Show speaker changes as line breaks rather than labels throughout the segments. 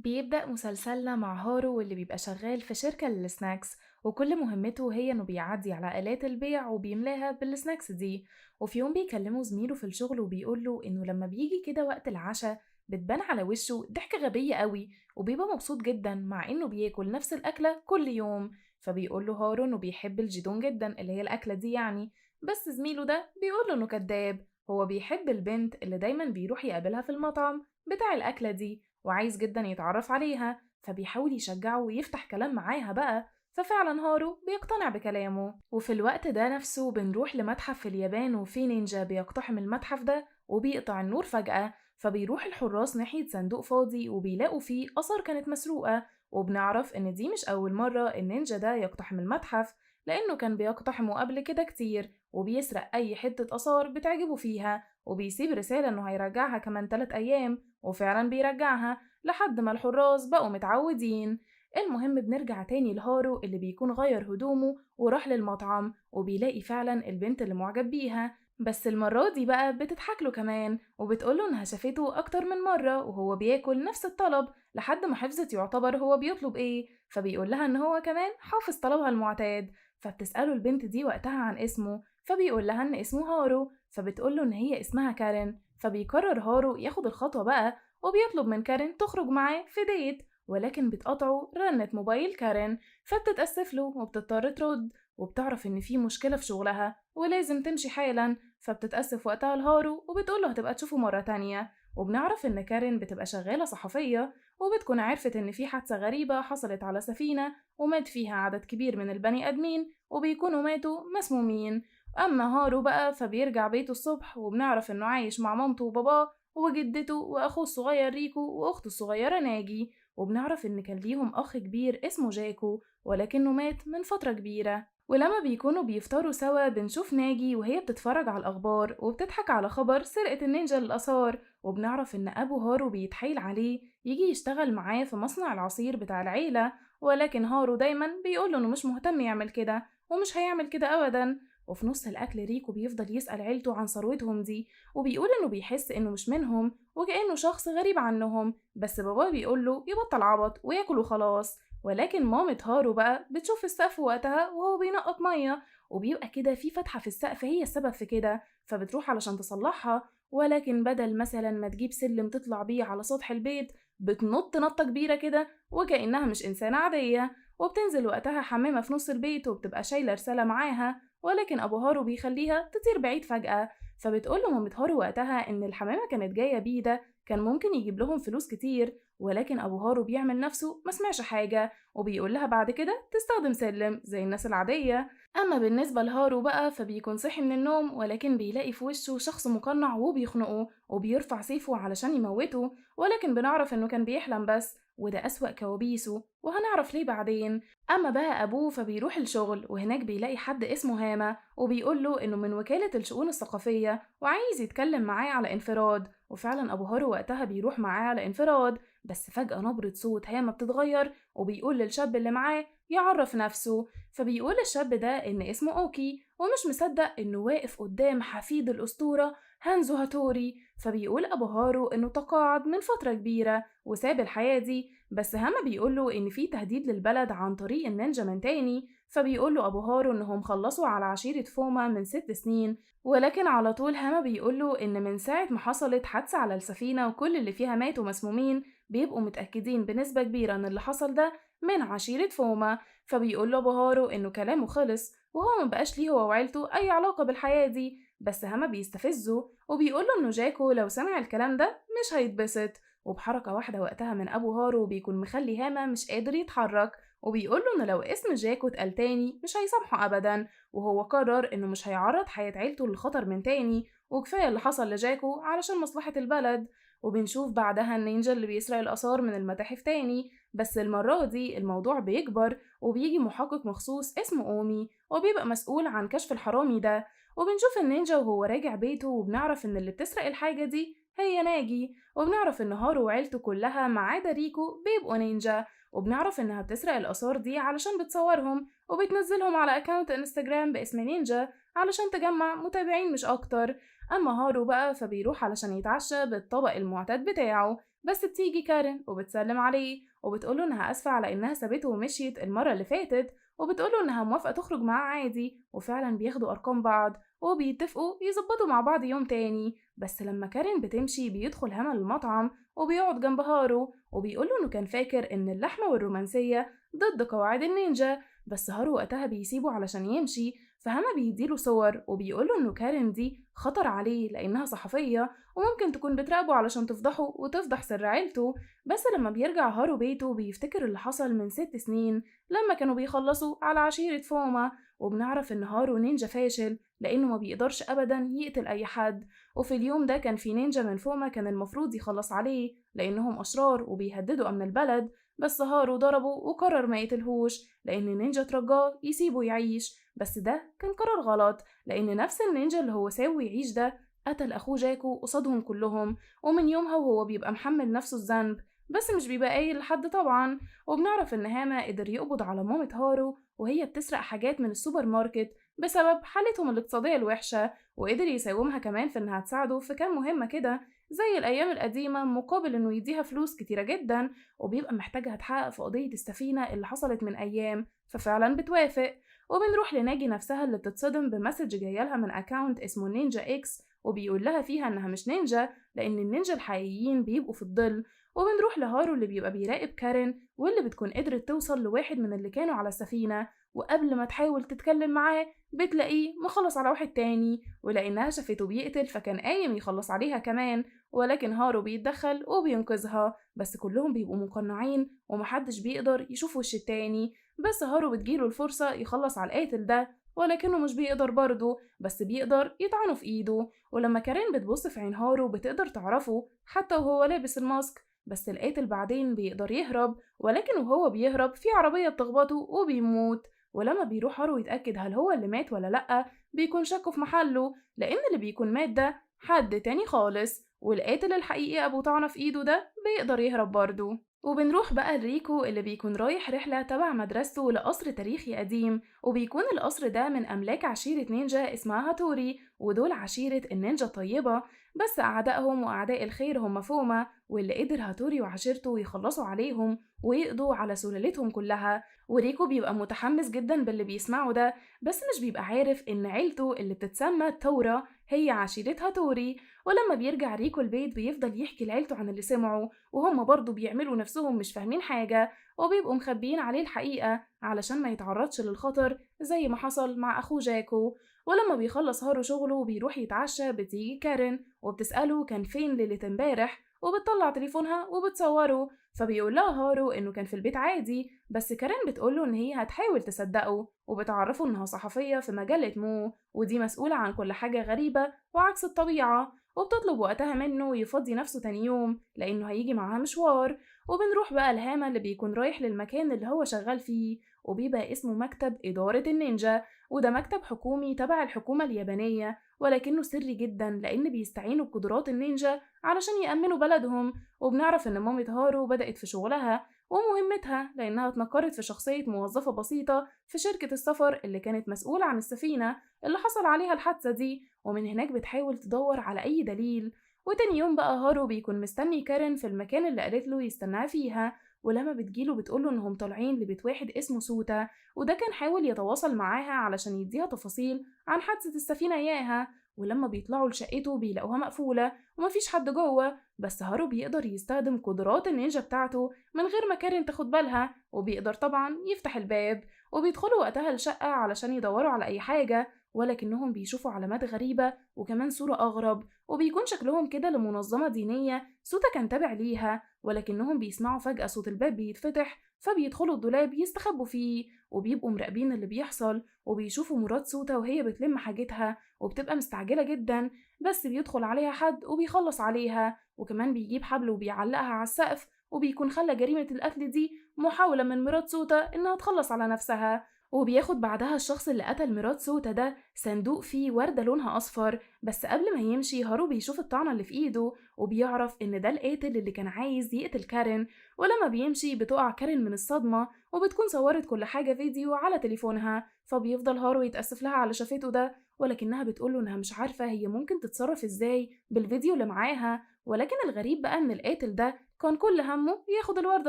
بيبدأ مسلسلنا مع هارو واللي بيبقى شغال في شركة للسناكس، وكل مهمته هي انه بيعدي على آلات البيع وبيملاها بالسناكس دي. وفي يوم بيكلمه زميله في الشغل وبيقوله انه لما بيجي كده وقت العشاء بتبان على وشه ضحكة غبية قوي، وبيبقى مبسوط جدا مع انه بياكل نفس الأكلة كل يوم. فبيقوله هارو انه بيحب الجيدون جدا اللي هي الأكلة دي يعني، بس زميله ده بيقوله انه كذاب، هو بيحب البنت اللي دايما بيروح يقابلها في المطعم بتاع الأكلة دي وعايز جدا يتعرف عليها. فبيحاول يشجعه ويفتح كلام معاها بقى. ففعلا هارو بيقتنع بكلامه، وفي الوقت ده نفسه بنروح لمتحف في اليابان وفي نينجا بيقتحم المتحف ده وبيقطع النور فجأة. فبيروح الحراس ناحية صندوق فاضي وبيلاقوا فيه آثار كانت مسروقة، وبنعرف إن دي مش أول مرة النينجا ده يقتحم المتحف، لأنه كان بيقتحمه قبل كده كتير وبيسرق أي حتة آثار بتعجبه فيها، وبيسيب رسالة إنه هيرجعها كمان 3 أيام، وفعلا بيرجعها لحد ما الحراس بقوا متعودين. المهم بنرجع تاني لهارو اللي بيكون غير هدومه وراح للمطعم وبيلاقي فعلا البنت اللي معجب بيها، بس المرة دي بقى بتضحك له كمان وبتقوله إنها شافته أكتر من مرة وهو بياكل نفس الطلب لحد ما حفظت يعتبر هو بيطلب إيه، فبيقول لها إن هو كمان حافظ طلبها المعتاد. فبتسأله البنت دي وقتها عن اسمه، فبيقول لها إن اسمه هارو، فبتقوله إن هي اسمها كارين. فبيقرر هارو ياخد الخطوة بقى وبيطلب من كارين تخرج معاه في ديت، ولكن بتقطعه رنة موبايل كارين. فبتتأسف له وبتضطر ترد، وبتعرف إن في مشكلة في شغلها ولازم تمشي حالا. فبتتأسف وقتها لهارو وبتقوله هتبقى تشوفه مرة تانية. وبنعرف إن كارين بتبقى شغالة صحفية، وبتكون عرفت إن في حادثة غريبة حصلت على سفينة ومات فيها عدد كبير من البني آدمين وبيكونوا ماتوا مسمومين. أما هارو بقى فبيرجع بيته الصبح وبنعرف إنه عايش مع مامته وباباه وجدته وأخوه الصغير ريكو وأخته الصغيرة ناجي، وبنعرف إن كان ليهم أخ كبير اسمه جاكو ولكنه مات من فترة كبيرة. ولما بيكونوا بيفطروا سوا بنشوف ناجي وهي بتتفرج على الأخبار وبتضحك على خبر سرقة النينجا للآثار، وبنعرف إن أبو هارو بيتحايل عليه يجي يشتغل معاه في مصنع العصير بتاع العيلة، ولكن هارو دايما بيقوله إنه مش مهتم يعمل كده ومش هيعمل كده أبدا. وفي نص الأكل ريكو بيفضل يسأل عيلته عن ثروتهم دي، وبيقول إنه بيحس إنه مش منهم وكأنه شخص غريب عنهم، بس باباه بيقوله يبطل عبط وياكل وخلاص. ولكن مامة هارو بقى بتشوف السقف وقتها وهو بينقط مية، وبيبقى كده في فتحة في السقف هي السبب في كده، فبتروح علشان تصلحها، ولكن بدل مثلا ما تجيب سلم تطلع بيه على سطح البيت بتنط نطة كبيرة كده وكأنها مش إنسانة عادية. وبتنزل وقتها حمامة في نص البيت وبتبقى شايلة رسالة معاها، ولكن أبو هارو بيخليها تطير بعيد فجأة. فبتقول له مامة هارو وقتها إن الحمامة كانت جاية بيه ده كان ممكن يجيب لهم فلوس كتير، ولكن أبو هارو بيعمل نفسه مسمعش حاجة وبيقول لها بعد كده تستخدم سلم زي الناس العادية. أما بالنسبة لهارو بقى فبيكون صحي من النوم ولكن بيلاقي في وشه شخص مقنع وبيخنقه وبيرفع سيفه علشان يموته، ولكن بنعرف إنه كان بيحلم بس، وده أسوأ كوابيسه وهنعرف ليه بعدين. أما بقى أبوه فبيروح الشغل وهناك بيلاقي حد اسمه هاما وبيقوله إنه من وكالة الشؤون الثقافية وعايز يتكلم معاه على انفراد، وفعلا أبو هارو وقتها بيروح معاه على انفراد، بس فجأة نبرة صوت هاما بتتغير وبيقول للشاب اللي معاه يعرف نفسه. فبيقول الشاب ده إن اسمه أوكي ومش مصدق إنه واقف قدام حفيد الأسطورة هانزو هاتوري. فبيقول أبو هارو إنه تقاعد من فترة كبيرة وساب الحياة دي، بس هاما بيقوله إن في تهديد للبلد عن طريق النينجا من تاني. فبيقوله أبو هارو إنهم خلصوا على عشيرة فوما من 6 سنين، ولكن على طول هاما بيقوله إن من ساعة ما حصلت حادثة على السفينة وكل اللي فيها ماتوا مسمومين بيبقوا متأكدين بنسبة كبيرة إن اللي حصل ده من عشيرة فوما. فبيقوله أبو هارو إنه كلامه خلص وهو مبقاش ليه هو وعيلته أي علاقة بالحياة دي، بس هاما بيستفزه وبيقوله إنه جاكو لو سمع الكلام ده مش هيتبسط. وبحركة واحدة وقتها من أبو هارو بيكون مخلي هاما مش قادر يتحرك، وبيقوله إنه لو اسم جاكو اتقال تاني مش هيسامحه أبدا، وهو قرر إنه مش هيعرض حياة عيلته للخطر من تاني وكفاية اللي حصل لجاكو علشان مصلحة البلد. وبنشوف بعدها النينجا اللي بيسرق الآثار من المتاحف تاني، بس المرة دي الموضوع بيكبر وبيجي محقق مخصوص اسمه أومي وبيبقى مسؤول عن كشف الحرامي ده. وبنشوف النينجا وهو راجع بيته وبنعرف إن اللي بتسرق الحاجة دي هي ناجي، وبنعرف إن هارو وعيلته كلها ما عدا ريكو بيبقوا نينجا، وبنعرف إنها بتسرق الآثار دي علشان بتصورهم وبتنزلهم على أكاونت انستجرام باسم نينجا علشان تجمع متابعين مش أكتر. أما هارو بقى فبيروح علشان يتعشى بالطبق المعتاد بتاعه، بس بتيجي كارين وبتسلم عليه وبتقوله إنها آسفة على إنها سابته ومشيت المرة اللي فاتت، وبتقوله إنها موافقة تخرج معاه عادي، وفعلا بياخدوا أرقام بعض وبيتفقوا يظبطوا مع بعض يوم تاني. بس لما كارين بتمشي بيدخل هما المطعم وبيقعد جنب هارو وبيقوله إنه كان فاكر إن اللحمة والرومانسية ضد قواعد النينجا، بس هارو وقتها بيسيبه علشان يمشي. فهما بيديله صور وبيقوله إنه كارين دي خطر عليه لأنها صحفية وممكن تكون بتراقبه علشان تفضحه وتفضح سر عيلته. بس لما بيرجع هارو بيته بيفتكر اللي حصل من 6 سنين لما كانوا بيخلصوا على عشيرة فوما، وبنعرف إن هارو نينجا فاشل لأنه ما بيقدرش أبدا يقتل أي حد. وفي اليوم ده كان في نينجا من فوما كان المفروض يخلص عليه لأنهم أشرار وبيهددوا أمن البلد، بس هارو ضربه وقرر ما يقتلهوش لأن النينجا ترجاه يسيبه يعيش. بس ده كان قرار غلط لأن نفس النينجا اللي هو ساوي يعيش ده قتل أخوه جاكو قصادهم كلهم، ومن يومها وهو بيبقى محمل نفسه الذنب، بس مش بيبقى قايل لحد طبعا. وبنعرف إن هاما قدر يقبض على مامة هارو وهي بتسرق حاجات من السوبر ماركت بسبب حالتهم الاقتصادية الوحشة، وقدر يساومها كمان في إنها تساعده في كام مهمة كده زي الأيام القديمة مقابل إنه يديها فلوس كتيرة جدا، وبيبقى محتاجها تحقق في قضية السفينة اللي حصلت من أيام، ففعلا بتوافق. وبنروح لناجي نفسها اللي بتتصدم بمسج جايلها من أكاونت اسمه نينجا إكس وبيقول لها فيها إنها مش نينجا لأن النينجا الحقيقيين بيبقوا في الظل. وبنروح لهارو اللي بيبقى بيراقب كارين واللي بتكون قدرت توصل لواحد من اللي كانوا على السفينة، وقبل ما تحاول تتكلم معاه بتلاقيه مخلص على واحد تاني، ولأنها شافته بيقتل فكان قايم يخلص عليها كمان، ولكن هارو بيتدخل وبينقذها، بس كلهم بيبقوا مقنعين ومحدش بيقدر يشوف وش التاني. بس هارو بتجيله الفرصة يخلص على القاتل ده ولكنه مش بيقدر برضه، بس بيقدر يطعنه في ايده. ولما كارين بتبص في عين هارو بتقدر تعرفه حتى وهو لابس الماسك، بس القاتل بعدين بيقدر يهرب، ولكن وهو بيهرب في عربية بتخبطه وبيموت. ولما بيروح هارو يتأكد هل هو اللي مات ولا لأ بيكون شكه في محله لأن اللي بيكون مات ده حد تاني خالص، والقاتل الحقيقي أبو طعنة في ايده ده بيقدر يهرب برضه. وبنروح بقى لريكو اللي بيكون رايح رحلة تبع مدرسته لقصر تاريخي قديم، وبيكون القصر ده من أملاك عشيرة نينجا اسمها هاتوري، ودول عشيرة النينجا الطيبة، بس أعدائهم وأعداء الخير هم فوما، واللي قدر هاتوري وعشيرته يخلصوا عليهم ويقضوا على سلالتهم كلها. وريكو بيبقى متحمس جدا باللي بيسمعه ده، بس مش بيبقى عارف إن عيلته اللي بتتسمى تورا هي عشيرة هاتوري. ولما بيرجع ريكو البيت بيفضل يحكي لعيلته عن اللي سمعه، وهم برضه بيعملوا نفسهم مش فاهمين حاجة وبيبقوا مخبيين عليه الحقيقة علشان ما يتعرضش للخطر زي ما حصل مع أخوه جاكو. ولما بيخلص هارو شغله وبيروح يتعشى بتيجي كارين وبتسأله كان فين ليلة امبارح، وبتطلع تليفونها وبتصوره، فبيقول لها هارو إنه كان في البيت عادي، بس كارين بتقوله إن هي هتحاول تصدقه وبتعرفه إنها صحفية في مجلة مو ودي مسؤولة عن كل حاجة غريبة وعكس الطبيعة، وبتطلب وقتها منه يفضي نفسه تاني يوم لأنه هيجي معاها مشوار. وبنروح بقى لهاما اللي بيكون رايح للمكان اللي هو شغال فيه وبيبقى اسمه مكتب إدارة النينجا، وده مكتب حكومي تبع الحكومة اليابانية ولكنه سري جدا لأن بيستعينوا بقدرات النينجا علشان يأمنوا بلدهم. وبنعرف إن مامة هارو بدأت في شغلها ومهمتها لأنها اتنكرت في شخصية موظفة بسيطة في شركة السفر اللي كانت مسؤولة عن السفينة اللي حصل عليها الحادثة دي، ومن هناك بتحاول تدور على أي دليل. وتاني يوم بقى هارو بيكون مستني كارين في المكان اللي قالت له يستناها فيها، ولما بتجيله بتقوله إنهم طالعين لبيت واحد اسمه سوتا، وده كان حاول يتواصل معاها علشان يديها تفاصيل عن حادثة السفينة ياها. ولما بيطلعوا لشقته بيلاقوها مقفولة ومفيش حد جوه، بس هارو بيقدر يستخدم قدرات النينجا بتاعته من غير ما كارين تاخد بالها وبيقدر طبعا يفتح الباب، وبيدخلوا وقتها الشقة علشان يدوروا على أي حاجة، ولكنهم بيشوفوا علامات غريبة وكمان صورة أغرب وبيكون شكلهم كده لمنظمة دينية سوتا كان تابع ليها، ولكنهم بيسمعوا فجأة صوت الباب بيتفتح فبيدخلوا الدولاب يستخبوا فيه وبيبقوا مراقبين اللي بيحصل، وبيشوفوا مرات سوتا وهي بتلم حاجتها وبتبقى مستعجلة جدا، بس بيدخل عليها حد وبيخلص عليها وكمان بيجيب حبل وبيعلقها على السقف، وبيكون خلى جريمة القتل دي محاولة من مرات سوتا إنها تخلص على نفسها. وبياخد بعدها الشخص اللي قتل مرات سوتا ده صندوق فيه وردة لونها أصفر، بس قبل ما يمشي هارو بيشوف الطعنة اللي في إيده وبيعرف إن ده القاتل اللي كان عايز يقتل كارين. ولما بيمشي بتقع كارين من الصدمة وبتكون صورت كل حاجة فيديو على تليفونها، فبيفضل هارو يتأسف لها على شافته ده، ولكنها بتقوله إنها مش عارفة هي ممكن تتصرف إزاي بالفيديو اللي معاها. ولكن الغريب بقى إن القاتل ده كان كل همه ياخد الوردة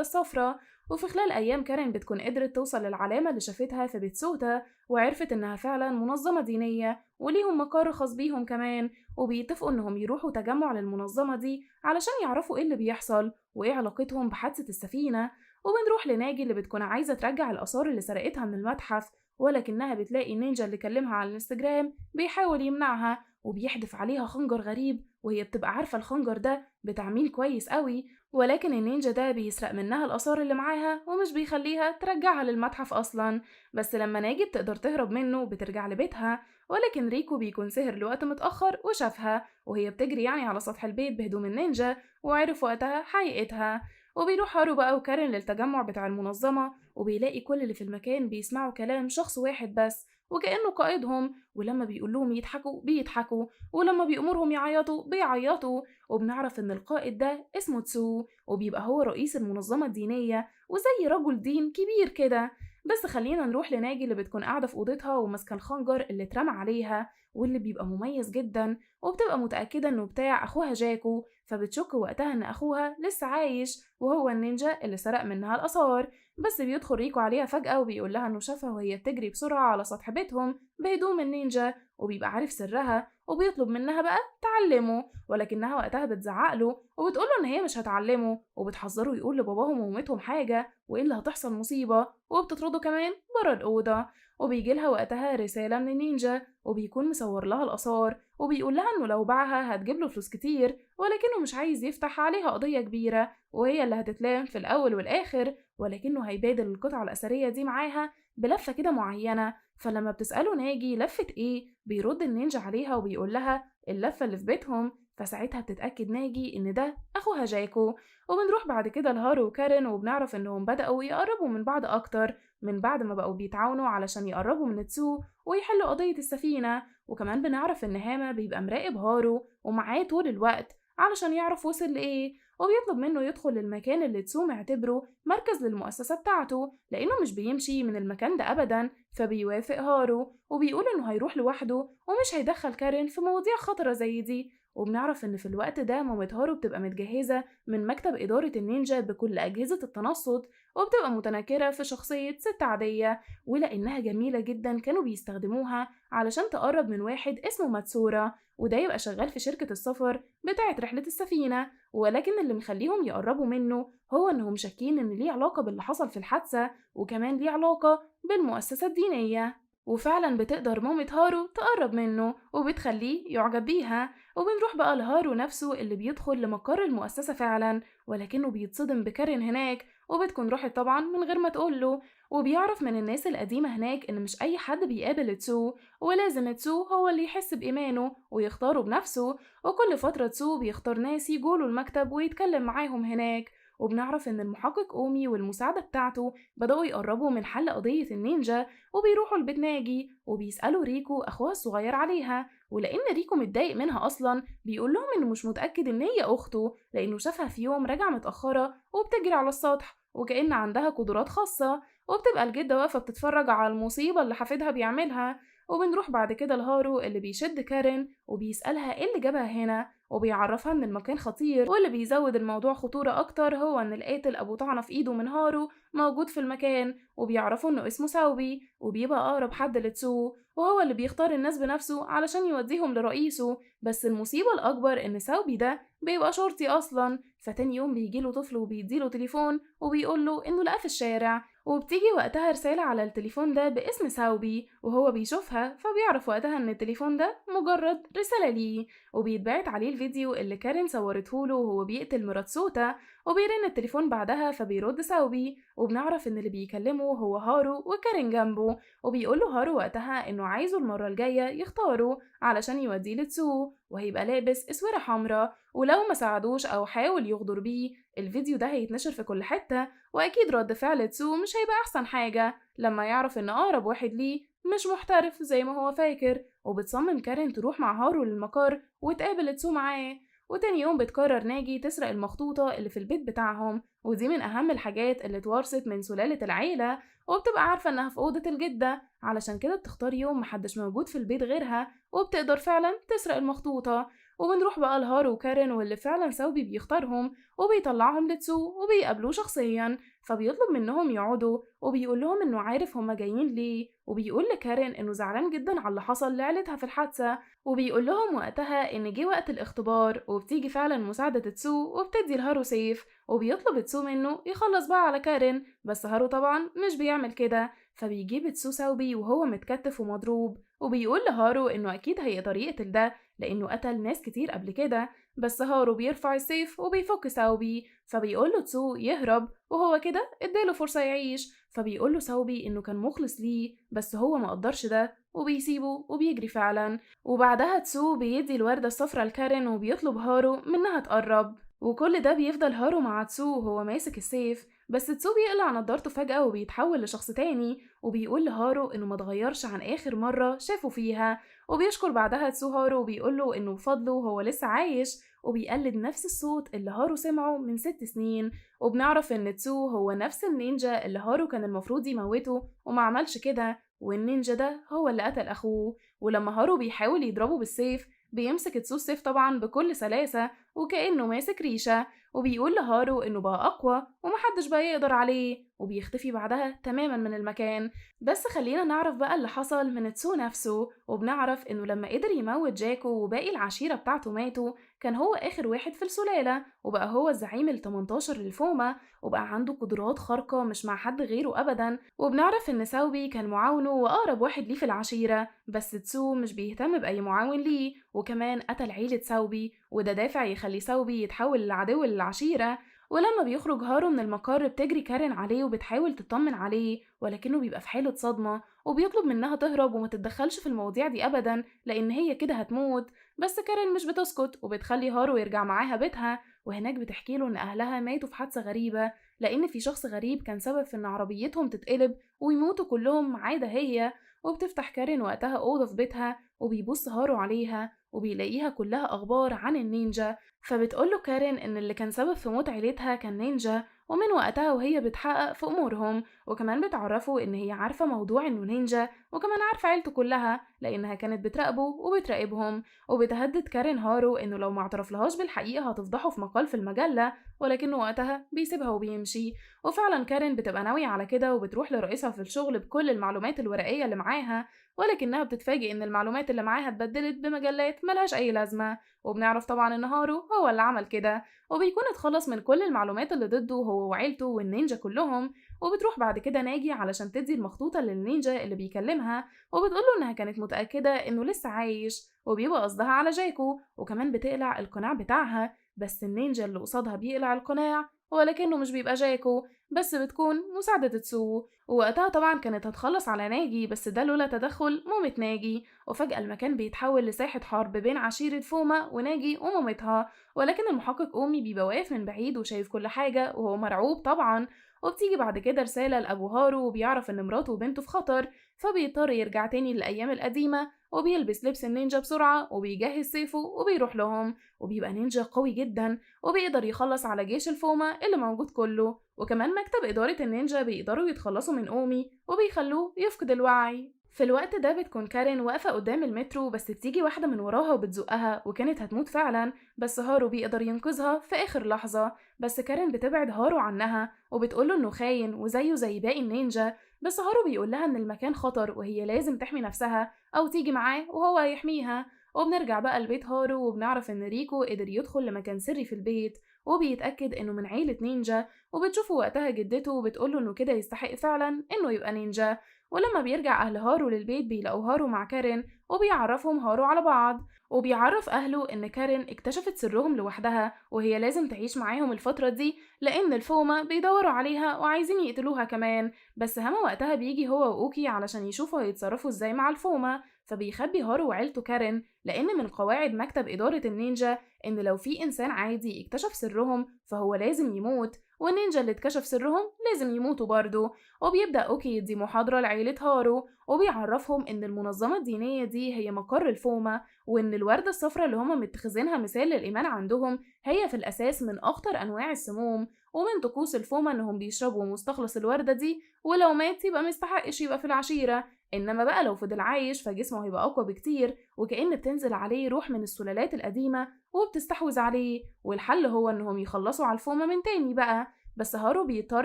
الصفراء. وفي خلال أيام كارين بتكون قدرت توصل للعلامة اللي شافتها في بيت سوتا، وعرفت إنها فعلا منظمة دينية وليهم مقر خاص بيهم كمان، وبيتفقوا إنهم يروحوا تجمع للمنظمة دي علشان يعرفوا إيه اللي بيحصل وإيه علاقتهم بحادثة السفينة. وبنروح لناجي اللي بتكون عايزة ترجع الآثار اللي سرقتها من المتحف، ولكنها بتلاقي النينجا اللي كلمها على الانستجرام بيحاول يمنعها وبيحدف عليها خنجر غريب، وهي بتبقى عارفة الخنجر ده بتاع مين كويس قوي، ولكن النينجا ده بيسرق منها الآثار اللي معاها ومش بيخليها ترجعها للمتحف أصلا. بس لما ناجي بتقدر تهرب منه بترجع لبيتها، ولكن ريكو بيكون سهر لوقت متأخر وشافها وهي بتجري يعني على سطح البيت بهدوم النينجا، وعرف وقتها حقيقتها. وبيروح هارو بقى وكارين للتجمع بتاع المنظمة، وبيلاقي كل اللي في المكان بيسمعوا كلام شخص واحد بس وكأنه قائدهم، ولما بيقول لهم يضحكوا بيضحكوا، ولما بيأمرهم يعيطوا بيعيطوا. وبنعرف إن القائد ده اسمه تسو، وبيبقى هو رئيس المنظمة الدينية وزي رجل دين كبير كده. بس خلينا نروح لناجي اللي بتكون قاعدة في أوضتها وماسكة الخنجر اللي اترمى عليها واللي بيبقى مميز جدا، وبتبقى متأكدة إنه بتاع أخوها جاكو، فبتشك وقتها إن أخوها لسه عايش وهو النينجا اللي سرق منها الآثار. بس بيدخل ريكو عليها فجأة وبيقول لها إنه شافها وهي بتجري بسرعة على سطح بيتهم بهدوم النينجا، وبيبقى عارف سرها وبيطلب منها بقى تعلمه، ولكنها وقتها بتزعقله وبتقوله إن هي مش هتعلمه، وبتحذره يقول لباباهم ومامتهم حاجة وإلا هتحصل مصيبة، وبتطرده كمان برا الأوضة. وبيجيلها وقتها رسالة من النينجا وبيكون مصور لها الآثار، وبيقول لها إنه لو باعها هتجيبله فلوس كتير، ولكنه مش عايز يفتح عليها قضية كبيرة وهي اللي هتتلام في الأول والآخر، ولكنه هيبادل القطعة الأثرية دي معاها بلفة كده معينة. فلما بتسأله ناجي لفة إيه بيرد النينجا عليها وبيقول لها اللفة اللي في بيتهم، فساعتها بتتأكد ناجي إن ده أخوها جاكو. وبنروح بعد كده لهارو وكارين وبنعرف إنهم بدأوا يقربوا من بعض أكتر من بعد ما بقوا بيتعاونوا علشان يقربوا من تسو ويحلوا قضية السفينة. وكمان بنعرف إن هاما بيبقى مراقب هارو ومعاه طول الوقت علشان يعرف وصل لإيه، وبيطلب منه يدخل للمكان اللي تسو معتبره مركز للمؤسسة بتاعته لأنه مش بيمشي من المكان ده أبدا. فبيوافق هارو وبيقول إنه هيروح لوحده ومش هيدخل كارين في مواضيع خطرة زي دي. وبنعرف إن في الوقت ده مامة هارو بتبقى متجهزة من مكتب إدارة النينجا بكل أجهزة التنصت، وبتبقى متنكرة في شخصية ست عادية، ولأنها جميلة جدا كانوا بيستخدموها علشان تقرب من واحد اسمه ماتسورا، وده يبقى شغال في شركة السفر بتاعة رحلة السفينة. ولكن اللي مخليهم يقربوا منه هو إنهم شاكين إن ليه علاقة باللي حصل في الحادثة، وكمان ليه علاقة بالمؤسسة الدينية. وفعلا بتقدر مامة هارو تقرب منه وبتخليه يعجب بيها. وبنروح بقى لهارو نفسه اللي بيدخل لمقر المؤسسة فعلا، ولكنه بيتصدم بكارين هناك وبتكون راحت طبعا من غير ما تقوله. وبيعرف من الناس القديمة هناك إن مش أي حد بيقابل تسو، ولازم تسو هو اللي يحس بإيمانه ويختاره بنفسه، وكل فترة تسو بيختار ناس يجولوا المكتب ويتكلم معاهم هناك. وبنعرف إن المحقق أومي والمساعدة بتاعته بدأوا يقربوا من حل قضية النينجا، وبيروحوا لبيت ناجي وبيسألوا ريكو أخوها الصغير عليها، ولأن ريكو متضايق منها أصلا بيقول لهم إنه مش متأكد إن هي أخته لأنه شافها في يوم راجعة متأخرة وبتجري على السطح وكأن عندها قدرات خاصة. وبتبقى الجدة واقفة بتتفرج على المصيبة اللي حفيدها بيعملها. وبنروح بعد كده لهارو اللي بيشد كارين وبيسألها ايه اللي جابها هنا، وبيعرفها ان المكان خطير، واللي بيزود الموضوع خطورة اكتر هو ان القاتل ابو طعنة في ايده من هارو موجود في المكان، وبيعرفوا انه اسمه ساوبي وبيبقى اقرب حد لتسو، وهو اللي بيختار الناس بنفسه علشان يوديهم لرئيسه. بس المصيبة الاكبر ان ساوبي ده بيبقى شرطي اصلا. فتاني يوم بيجيله طفل وبيديله تليفون وبيقوله انه لقاه في الشارع، وبتيجي وقتها رسالة على التليفون ده باسم ساوبي وهو بيشوفها، فبيعرف وقتها ان التليفون ده مجرد رسالة ليه، وبيتبعت عليه الفيديو اللي كارين صورتهوله وهو بيقتل مرات سوتا. وبيرن التليفون بعدها فبيرد ساوبي، وبنعرف ان اللي بيكلمه هو هارو وكارين جنبه، وبيقوله هارو وقتها انه عايزه المرة الجاية يختاره علشان يوديه لتسو وهيبقى لابس اسورة حمراء، ولو ما ساعدوش او حاول يغدر بيه الفيديو ده هيتنشر في كل حتة. واكيد رد فعل تسو مش هيبقى احسن حاجة لما يعرف ان اقرب واحد ليه مش محترف زي ما هو فاكر. وبتصمم كارين تروح مع هارو للمقر وتقابل تسو معاه. وتاني يوم بتقرر ناجي تسرق المخطوطة اللي في البيت بتاعهم، ودي من أهم الحاجات اللي اتورثت من سلالة العيلة، وبتبقى عارفة إنها في أوضة الجدة، علشان كده بتختار يوم محدش موجود في البيت غيرها وبتقدر فعلا تسرق المخطوطة. وبنروح بقى لهارو وكارين واللي فعلا ساوبي بيختارهم وبيطلعهم لتسو وبيقابلوه شخصيا، فبيطلب منهم يقعدوا وبيقول لهم انه عارف هما جايين ليه، وبيقول لكارين انه زعلان جدا على اللي حصل لعيلتها في الحادثة، وبيقول لهم وقتها ان جه وقت الاختبار وبتيجي فعلا مساعدة تسو وبتدي لهارو سيف، وبيطلب تسو منه يخلص بقى على كارين، بس هارو طبعا مش بيعمل كده، فبيجيب تسو ساوبي وهو متكتف ومضروب وبيقول لهارو انه اكيد هيقدر يقتل ده لانه قتل ناس كتير قبل كده، بس هارو بيرفع السيف وبيفك ساوبي، فبيقول له تسو يهرب وهو كده اداله فرصة يعيش، فبيقول له ساوبي انه كان مخلص ليه بس هو ما قدرش ده وبيسيبه وبيجري فعلا، وبعدها تسو بيدي الوردة الصفرا لكارين وبيطلب هارو منها تقرب، وكل ده بيفضل هارو مع تسو وهو ماسك السيف، بس تسو بيقلع نضارته فجأة وبيتحول لشخص تاني وبيقول لهارو انه متغيرش عن اخر مرة شافه فيها، وبيشكر بعدها تسو هارو وبيقوله انه بفضله هو لسه عايش، وبيقلد نفس الصوت اللي هارو سمعه من 6 سنين، وبنعرف ان تسو هو نفس النينجا اللي هارو كان المفروض يموته وما عملش كده، والنينجا ده هو اللي قتل اخوه، ولما هارو بيحاول يضربه بالسيف بيمسك تسو السيف طبعا بكل سلاسة وكأنه ماسك ريشة، وبيقول لهارو انه بقى اقوى ومحدش بقى يقدر عليه، وبيختفي بعدها تماما من المكان. بس خلينا نعرف بقى اللي حصل من تسو نفسه، وبنعرف انه لما قدر يموت جاكو وباقي العشيرة بتاعته ماتوا كان هو اخر واحد في السلالة وبقى هو الزعيم ال18 للفومة، وبقى عنده قدرات خارقة مش مع حد غيره ابدا، وبنعرف ان ساوبي كان معاونه واقرب واحد ليه في العشيرة، بس تسو مش بيهتم باي معاون ليه وكمان قتل عيلة ساوبي، وده دافع يخلي ساوبي يتحول للعدو للعشيرة. ولما بيخرج هارو من المقر بتجري كارين عليه وبتحاول تطمن عليه ولكنه بيبقى في حالة صدمة وبيطلب منها تهرب وما تتدخلش في المواضيع دي أبدا لأن هي كده هتموت، بس كارين مش بتسكت وبتخلي هارو يرجع معاها بيتها، وهناك بتحكيله إن أهلها ماتوا في حادثة غريبة لأن في شخص غريب كان سبب في إن عربيتهم تتقلب ويموتوا كلهم ما عدا هي، وبتفتح كارين وقتها أوضة في بيتها وبيبص هارو عليها وبيلاقيها كلها أخبار عن النينجا، فبتقوله كارين إن اللي كان سبب في موت عيلتها كان نينجا، ومن وقتها وهي بتحقق في أمورهم، وكمان بتعرفه إن هي عارفة موضوع إنه نينجا وكمان عارفة عيلته كلها لأنها كانت بتراقبه وبتراقبهم، وبتهدد كارين هارو إنه لو ما اعترفلهاش بالحقيقة هتفضحه في مقال في المجلة، ولكنه وقتها بيسيبها وبيمشي، وفعلا كارين بتبقى ناوية على كده وبتروح لرئيسها في الشغل بكل المعلومات الورقية اللي معاها، ولكنها بتتفاجئ إن المعلومات اللي معاها اتبدلت بمجلات ملهاش أي لازمة، وبنعرف طبعا إن هارو هو اللي عمل كده وبيكون اتخلص من كل المعلومات اللي ضده هو وعيلته والنينجا كلهم، وبتروح بعد كده ناجي علشان تدي المخطوطة للنينجا اللي بيكلمها وبتقوله إنها كانت متأكدة إنه لسه عايش، وبيبقى قصدها على جاكو، وكمان بتقلع القناع بتاعها بس النينجا اللي قصادها بيقلع القناع ولكنه مش بيبقى جاكو بس بتكون مساعدة تسو، ووقتها طبعا كانت هتخلص على ناجي بس ده لولا تدخل مامة ناجي، وفجأة المكان بيتحول لساحة حرب بين عشيرة فوما وناجي ومامتها، ولكن المحقق أومي بيبقى واقف من بعيد وشايف كل حاجة وهو مرعوب طبعا، وبتيجي بعد كده رسالة لأبو هارو وبيعرف إن مراته وبنته في خطر، فبيضطر يرجع تاني للأيام القديمة وبيلبس لبس النينجا بسرعة وبيجهز سيفه وبيروح لهم، وبيبقى نينجا قوي جدا وبيقدر يخلص على جيش الفوما اللي موجود كله، وكمان مكتب إدارة النينجا بيقدروا يتخلصوا من أومي وبيخلوه يفقد الوعي. في الوقت ده بتكون كارين واقفة قدام المترو بس بتيجي واحدة من وراها وبتزقها وكانت هتموت فعلا، بس هارو بيقدر ينقذها في آخر لحظة، بس كارين بتبعد هارو عنها وبتقوله إنه خاين وزيه زي باقي النينجا، بس هارو بيقولها إن المكان خطر وهي لازم تحمي نفسها أو تيجي معاه وهو هيحميها، وبنرجع بقى لبيت هارو وبنعرف إن ريكو قدر يدخل لمكان سري في البيت وبيتأكد إنه من عيلة نينجا، وبتشوفه وقتها جدته وبتقوله إنه كده يستحق فعلا إنه يبقى نينجا، ولما بيرجع أهل هارو للبيت بيلاقوا هارو مع كارين وبيعرفهم هارو على بعض، وبيعرف أهله إن كارين اكتشفت سرهم لوحدها وهي لازم تعيش معاهم الفترة دي لأن الفوما بيدوروا عليها وعايزين يقتلوها كمان، بس هما وقتها بيجي هو وأوكي علشان يشوفوا هيتصرفوا ازاي مع الفوما، فبيخبي هارو وعيلته كارين لأن من قواعد مكتب إدارة النينجا إن لو في إنسان عادي اكتشف سرهم فهو لازم يموت، والنينجا اللي اتكشف سرهم لازم يموتوا برضه، وبيبدأ أوكي يدي محاضرة لعيلة هارو وبيعرفهم إن المنظمة الدينية دي هي مقر الفوما، وإن الوردة الصفراء اللي هما متخذينها مثال للإيمان عندهم هي في الأساس من أخطر أنواع السموم، ومن طقوس الفومة إنهم بيشربوا مستخلص الوردة دي، ولو مات يبقى مستحقش يبقى في العشيرة. إنما بقى لو فضل عايش فجسمه هيبقى أقوى بكتير، وكأن بتنزل عليه روح من السلالات القديمة وبتستحوذ عليه. والحل هو إنهم يخلصوا على الفومة من تاني بقى. بس هارو بيضطر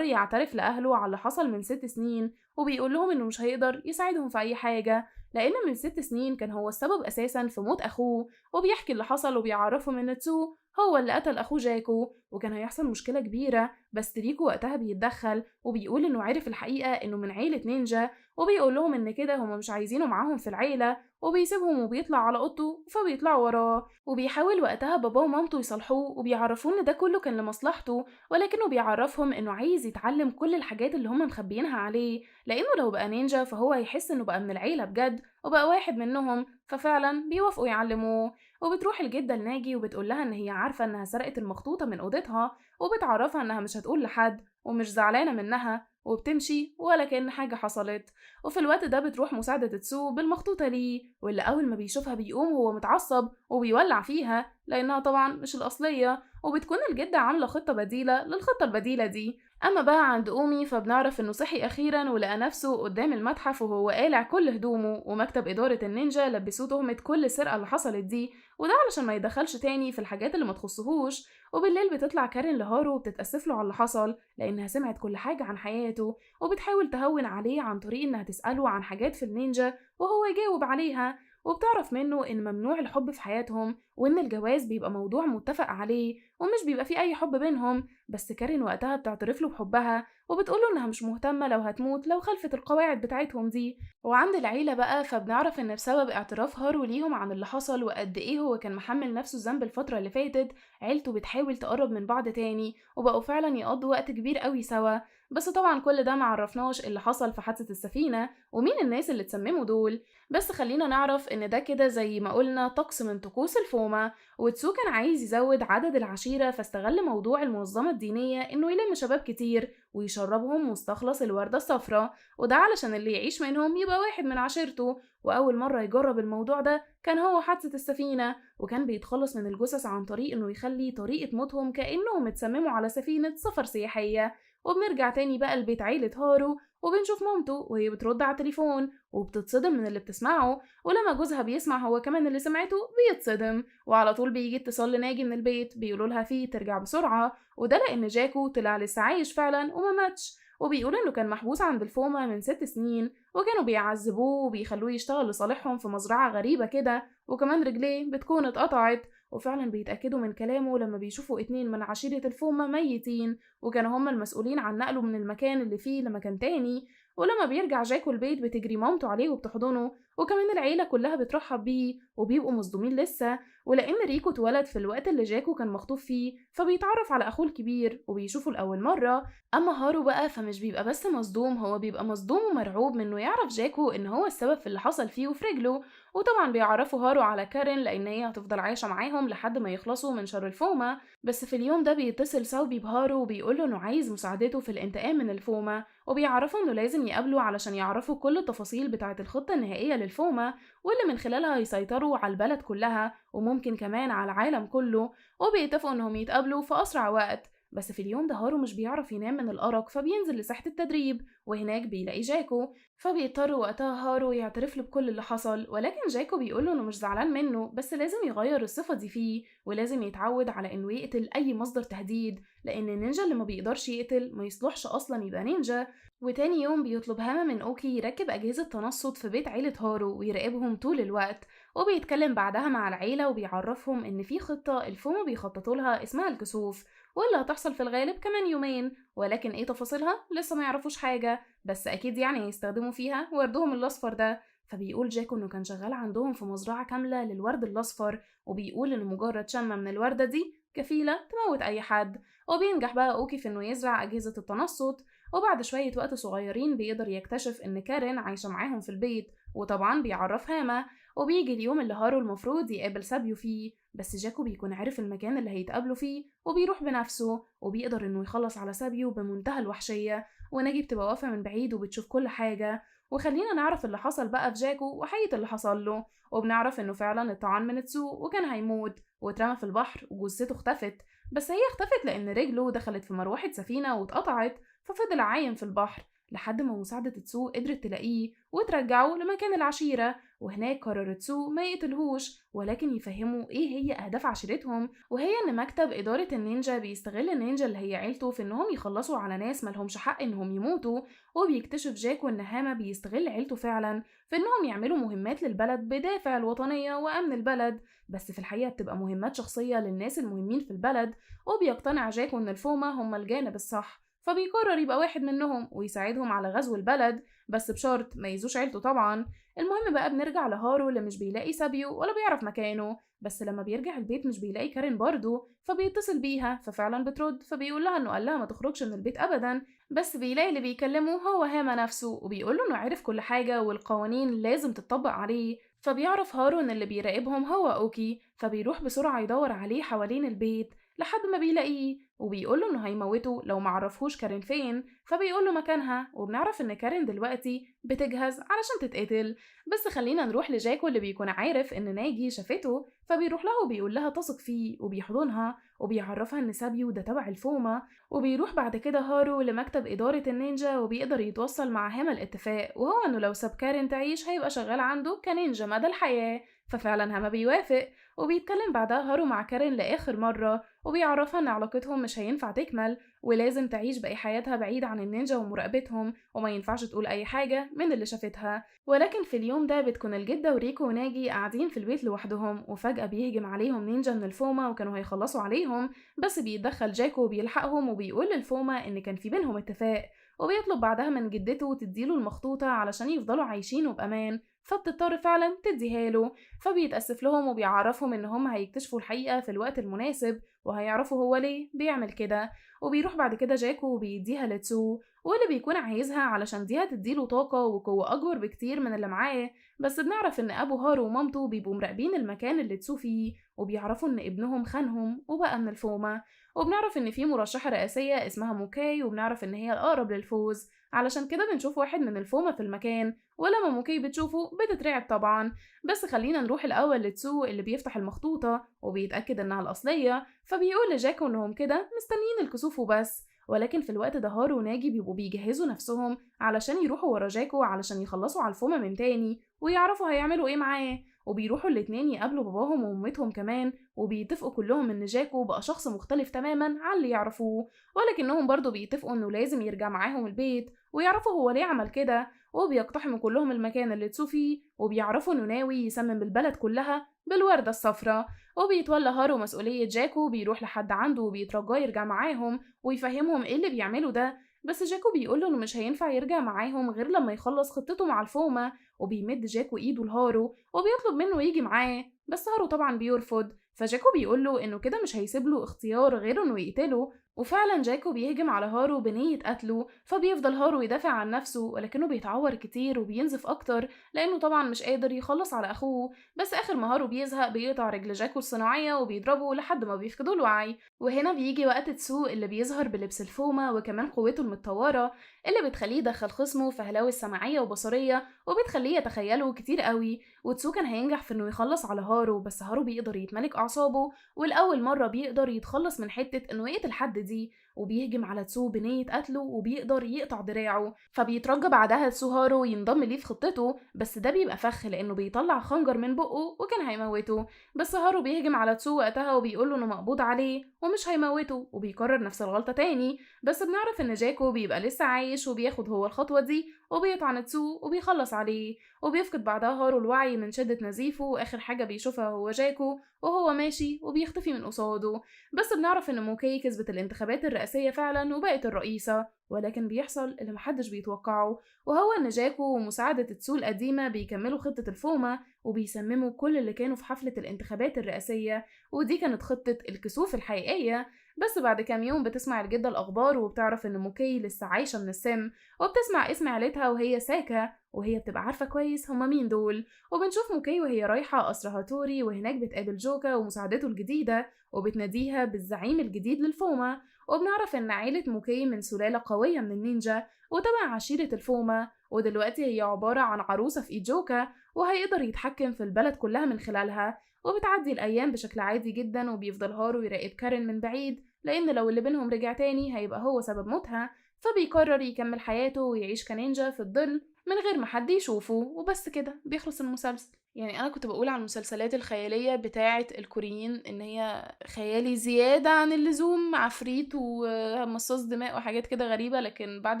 يعترف لأهله على اللي حصل من 6 سنين، وبيقول لهم إنه مش هيقدر يساعدهم في أي حاجة، لأن من 6 سنين كان هو السبب أساسا في موت أخوه. وبيحكي اللي حصل وبيعرفهم إن تسو هو اللي قتل أخوه جاكو، وكان هيحصل مشكلة كبيرة. بس ريكو وقتها بيتدخل وبيقول إنه عرف الحقيقة إنه من عيلة نينجا، وبيقول لهم إن كده هما مش عايزينه معاهم في العيلة، وبيسيبهم وبيطلع على أوضته فبيطلعوا وراه. وبيحاول وقتها باباه ومامته يصالحوه وبيعرفوه إن ده كله كان لمصلحته، ولكنه بيعرفهم إنه عايز يتعلم كل الحاجات اللي هما مخبيينها عليه، لأنه لو بقى نينجا فهو هيحس إنه بقى من العيلة بجد وبقى واحد منهم، ففعلا بيوافقوا يعلموه. وبتروح الجدة لناجي وبتقول لها إن هي عارفة إنها سرقت المخطوطة من أوضتها، وبتعرفها إنها مش هتقول لحد ومش زعلانة منها، وبتمشي ولا كأن حاجة حصلت. وفي الوقت ده بتروح مساعدة تسو بالمخطوطة ليه، واللي أول ما بيشوفها بيقوم هو متعصب وبيولع فيها لأنها طبعا مش الأصلية، وبتكون الجدة عاملة خطة بديلة للخطة البديلة دي. أما بقى عند أومي فبنعرف إنه صحي أخيرا ولقى نفسه قدام المتحف وهو قالع كل هدومه، ومكتب إدارة النينجا لبسوه تهمة كل السرقة اللي حصلت دي، وده علشان ما يدخلش تاني في الحاجات اللي ما تخصهوش. وبالليل بتطلع كارين لهارو وبتتأسف له على اللي حصل لأنها سمعت كل حاجة عن حياته، وبتحاول تهون عليه عن طريق إنها تسأله عن حاجات في النينجا وهو يجاوب عليها. وبتعرف منه إن ممنوع الحب في حياتهم، وإن الجواز بيبقى موضوع متفق عليه ومش بيبقى فيه أي حب بينهم. بس كارين وقتها بتعترف له بحبها وبتقوله إنها مش مهتمة لو هتموت لو خلفت القواعد بتاعتهم دي. وعند العيلة بقى فبنعرف إن بسبب اعتراف هارو ليهم عن اللي حصل وقد إيه هو كان محمل نفسه الذنب الفترة اللي فاتت، عيلته بتحاول تقرب من بعض تاني وبقوا فعلا يقضوا وقت كبير قوي سوا. بس طبعا كل ده معرفناش اللي حصل في حادثة السفينة ومين الناس اللي اتسمموا دول. بس خلينا نعرف إن ده كده زي ما قلنا طقس من طقوس الفومة، وتسو كان عايز يزود عدد العشيرة فاستغل موضوع المنظمة الدينية إنه يلم شباب كتير ويشربهم مستخلص الوردة الصفراء، وده علشان اللي يعيش منهم يبقى واحد من عشيرته. وأول مرة يجرب الموضوع ده كان هو حادثة السفينة، وكان بيتخلص من الجثث عن طريق إنه يخلي طريقة موتهم كأنهم اتسمموا على سفينة سفر سياحية. وبنرجع تاني بقى لبيت عيلة هارو وبنشوف مامته وهي بترد على التليفون وبتتصدم من اللي بتسمعه، ولما جوزها بيسمع هو كمان اللي سمعته بيتصدم، وعلى طول بيجي اتصال لناجي من البيت بيقولوا لها فيه ترجع بسرعة، وده لأن جاكو طلع لسه عايش فعلا وما ماتش. وبيقول إنه كان محبوس عند الفومة من 6 سنين وكانوا بيعذبوه وبيخلوه يشتغل لصالحهم في مزرعة غريبة كده، وكمان رجليه بتكون اتقطعت. وفعلا بيتأكدوا من كلامه لما بيشوفوا 2 من عشيرة الفومة ميتين، وكانوا هما المسؤولين عن نقله من المكان اللي فيه لمكان تاني. ولما بيرجع جاكو البيت بتجري مامته عليه وبتحضنه، وكمان العيلة كلها بترحب بيه وبيبقوا مصدومين لسه، ولأن ريكو اتولد في الوقت اللي جاكو كان مخطوف فيه فبيتعرف على أخوه الكبير وبيشوفه لأول مرة. أما هارو بقى فمش بيبقى بس مصدوم، هو بيبقى مصدوم ومرعوب منه يعرف جاكو إن هو السبب في اللي حصل فيه وفي رجله. وطبعا بيعرفوا هارو على كارين لأن هي هتفضل عايشة معاهم لحد ما يخلصوا من شر الفومة. بس في اليوم ده بيتصل ساوبي بهارو وبيقوله إنه عايز مساعدته في الانتقام من الفومة، وبيعرفوا إنه لازم يقابلوا علشان يعرفوا كل التفاصيل بتاعة الخطة النهائية للفومة واللي من خلالها يسيطروا على البلد كلها وممكن كمان على العالم كله. وبيتفقوا إنهم يتقابلوا في أسرع وقت. بس في اليوم ده هارو مش بيعرف ينام من الأرق فبينزل لساحة التدريب، وهناك بيلاقي جاكو، فبيضطر وقتها هارو يعترف له بكل اللي حصل. ولكن جاكو بيقوله إنه مش زعلان منه بس لازم يغير الصفة دي فيه ولازم يتعود على إنه يقتل أي مصدر تهديد، لأن النينجا اللي ما بيقدرش يقتل ما يصلحش أصلا يبقى نينجا. وتاني يوم بيطلب هاما من أوكي يركب أجهزة تنصت في بيت عيلة هارو ويراقبهم طول الوقت، وبيتكلم بعدها مع العيلة وبيعرفهم إن في خطة الفومة بيخططوا لها اسمها الكسوف، واللي هتحصل في الغالب كمان يومين، ولكن ايه تفاصيلها لسه ما يعرفوش حاجة، بس أكيد يعني هيستخدموا فيها وردهم الأصفر ده. فبيقول جاكو إنه كان شغال عندهم في مزرعة كاملة للورد الأصفر، وبيقول إن مجرد شمة من الوردة دي كفيلة تموت أي حد. وبينجح بقى أوكي في إنه يزرع أجهزة التنصت، وبعد شوية وقت صغيرين بيقدر يكتشف إن كارين عايشة معاهم في البيت، وطبعا بيعرف هاما. وبيجي اليوم اللي هارو المفروض يقابل سابيو فيه، بس جاكو بيكون عارف المكان اللي هيتقابلوا فيه وبيروح بنفسه، وبيقدر إنه يخلص على سابيو بمنتهى الوحشية. وناجي بتبقى واقفة من بعيد وبتشوف كل حاجة. وخلينا نعرف اللي حصل بقى في جاكو وحقيقة اللي حصل له، وبنعرف إنه فعلا اتطعن من تسو وكان هيموت واترمى في البحر وجثته اختفت. بس هي اختفت لأن رجله دخلت في مروحة سفينة واتقطعت، ففضل عايم في البحر لحد ما مساعدة تسو قدرت تلاقيه وترجعه لمكان العشيرة. وهناك قرر تسو ما يقتلهوش ولكن يفهموا ايه هي أهداف عشيرتهم، وهي إن مكتب إدارة النينجا بيستغل النينجا اللي هي عيلته في إنهم يخلصوا على ناس ملهمش حق إنهم يموتوا. وبيكتشف جاكو إن هاما بيستغل عيلته فعلا في إنهم يعملوا مهمات للبلد بدافع الوطنية وأمن البلد، بس في الحقيقة بتبقى مهمات شخصية للناس المهمين في البلد. وبيقتنع جاكو إن الفومة هم الجانب الصح، فبيقرر يبقى واحد منهم ويساعدهم على غزو البلد، بس بشرط ما يزوش عيلته طبعا. المهم بقى بنرجع لهارو اللي مش بيلاقي سابيو ولا بيعرف مكانه، بس لما بيرجع البيت مش بيلاقي كارين برضه، فبيتصل بيها ففعلا بترد، فبيقول لها انه قال لها ما تخرجش من البيت ابدا، بس بيلاقي اللي بيكلمه هو هاما نفسه وبيقول له انه عارف كل حاجة والقوانين لازم تتطبق عليه. فبيعرف هارو ان اللي بيراقبهم هو اوكي، فبيروح بسرعة يدور عليه حوالين البيت لحد ما بيلاقيه وبيقوله انه هيموته لو معرفهوش كارين فين، فبيقوله مكانها. وبنعرف ان كارين دلوقتي بتجهز علشان تتقتل. بس خلينا نروح لجاكو اللي بيكون عارف ان ناجي شافته، فبيروح لها وبيقول لها تثق فيه وبيحضنها وبيعرفها ان سابيو ده تبع الفومة. وبيروح بعد كده هارو لمكتب إدارة النينجا وبيقدر يتوصل مع هاما الاتفاق، وهو انه لو ساب كارين تعيش هيبقى شغال عنده كنينجا مدى الحياة. ففعلا هاما بيوافق، وبيتكلم بعدها هارو مع كارين لآخر مرة وبيعرفها ان علاقتهم مش هينفع تكمل ولازم تعيش باقي حياتها بعيد عن النينجا ومراقبتهم، وما ينفعش تقول اي حاجة من اللي شافتها. ولكن في اليوم ده بتكون الجدة وريكو وناجي قاعدين في البيت لوحدهم، وفجأة بيهجم عليهم نينجا من الفومة وكانوا هيخلصوا عليهم، بس بيتدخل جاكو وبيلحقهم وبيقول للفومة ان كان في بينهم اتفاق، وبيطلب بعدها من جدته تديله المخطوطة علشان يفضلوا عايشين وبأمان، فبتضطر فعلا تديها له. فبيتأسف لهم وبيعرفهم ان هم هيكتشفوا الحقيقة في الوقت المناسب وهيعرفوا هو ليه بيعمل كده. وبيروح بعد كده جاكو وبيديها لتسو واللي بيكون عايزها علشان دي هتديله طاقة وقوة أكبر بكتير من اللي معاه. بس بنعرف إن أبو هارو ومامته بيبقوا مراقبين المكان اللي تسو فيه وبيعرفوا إن ابنهم خانهم وبقى من الفومة. وبنعرف إن في مرشحة رئاسية اسمها موكاي، وبنعرف إن هي الأقرب للفوز، علشان كده بنشوف واحد من الفومة في المكان، ولما موكاي بتشوفه بتترعب طبعا. بس خلينا نروح الأول لتسو اللي بيفتح المخطوطة وبيتأكد إنها الأصلية، فبيقول لجاكو إنهم كده مستنيين الكسوف وبس. ولكن في الوقت ده هارو وناجي بيبقوا بيجهزوا نفسهم علشان يروحوا ورا جاكو علشان يخلصوا على الفومة من تاني ويعرفوا هيعملوا ايه معاه. وبيروحوا الاتنين يقابلوا باباهم ومامتهم كمان، وبيتفقوا كلهم ان جاكو بقى شخص مختلف تماما عن اللي يعرفوه، ولكنهم برضو بيتفقوا انه لازم يرجع معاهم البيت ويعرفوا هو ليه عمل كده. وبيقتحموا كلهم المكان اللي تسو فيه وبيعرفوا انه ناوي يسمم البلد كلها بالوردة الصفراء. وبيتولى هارو مسؤولية جاكو، بيروح لحد عنده وبيترجاه يرجع معاهم ويفهمهم ايه اللي بيعملوا ده، بس جاكو بيقوله انه مش هينفع يرجع معاهم غير لما يخلص خطته مع الفومة. وبيمد جاكو ايده لهارو وبيطلب منه يجي معاه، بس هارو طبعا بيرفض، فجاكو بيقوله انه كده مش هيسيبله اختيار غير انه يقتله. وفعلا جاكو بيهجم على هارو بنية قتله، فبيفضل هارو يدافع عن نفسه ولكنه بيتعور كتير وبينزف اكتر لانه طبعا مش قادر يخلص على اخوه. بس اخر ما هارو بيزهق بيقطع رجل جاكو الصناعية وبيضربه لحد ما بيفقدوا الوعي. وهنا بيجي وقت تسو اللي بيظهر بلبس الفومة وكمان قوته المتطورة اللي بتخليه يدخل خصمه في هلاوس سمعية وبصرية وبتخليه يتخيله كتير قوي. وتسو كان هينجح في انه يخلص على هارو، بس هارو بيقدر يتملك اعصابه والاول مرة بيقدر يتخلص من حتة انه يقتل حد دي، وبيهجم على تسو بنية قتله وبيقدر يقطع دراعه. فبيترجى بعدها تسو هارو ينضم ليه في خطته، بس ده بيبقى فخ لانه بيطلع خنجر من بقه وكان هيموته. بس هارو بيهجم على تسو وقتها وبيقوله انه مقبوض عليه ومش هيموته وبيكرر نفس الغلطة تاني. بس بنعرف ان جاكو بيبقى لسه عايش وبياخد هو الخطوة دي وبيطعن تسو وبيخلص عليه. وبيفقد بعدها هارو الوعي من شدة نزيفه، واخر حاجة بيشوفها هو جاكو وهو ماشي وبيختفي من قصاده. بس بنعرف ان موكاي كسبت الانتخابات الرئاسية فعلا وبقت الرئيسة، ولكن بيحصل اللي محدش بيتوقعه، وهو ان جاكو ومساعدة تسو القديمة بيكملوا خطة الفومة وبيسمموا كل اللي كانوا في حفلة الانتخابات الرئاسية، ودي كانت خطة الكسوف الحقيقية. بس بعد كام يوم بتسمع الجدة الأخبار وبتعرف إن موكاي لسه عايشة من السم، وبتسمع اسم عيلتها وهي ساكا، وهي بتبقى عارفة كويس هما مين دول. وبنشوف موكاي وهي رايحة قصر هاتوري، وهناك بتقابل جوكا ومساعدته الجديدة وبتناديها بالزعيم الجديد للفومة. وبنعرف إن عيلة موكاي من سلالة قوية من النينجا وتبع عشيرة الفومة، ودلوقتي هي عبارة عن عروسة في إيد جوكا وهيقدر يتحكم في البلد كلها من خلالها. وبتعدي الأيام بشكل عادي جدا، وبيفضل هارو يراقب كارين من بعيد، لأن لو اللي بينهم رجع تاني هيبقى هو سبب موتها. فبيقرر يكمل حياته ويعيش كنينجا في الظل من غير ما حد يشوفه، وبس كده بيخلص المسلسل. يعني أنا كنت بقول على المسلسلات الخيالية بتاعة الكوريين إن هي خيالي زيادة عن اللزوم، عفريت ومصاص دماء وحاجات كده غريبة، لكن بعد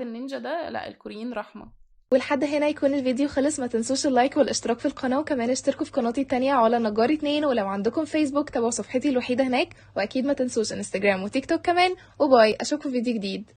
النينجا ده لا، الكوريين رحمة.
ولحد هنا يكون الفيديو خلص. ما تنسوش اللايك والاشتراك في القناة، وكمان اشتركوا في قناتي التانية على نجار 2، ولو عندكم فيسبوك تابعوا صفحتي الوحيدة هناك، واكيد ما تنسوش انستجرام وتيك توك كمان. وباي، اشوفكم في فيديو جديد.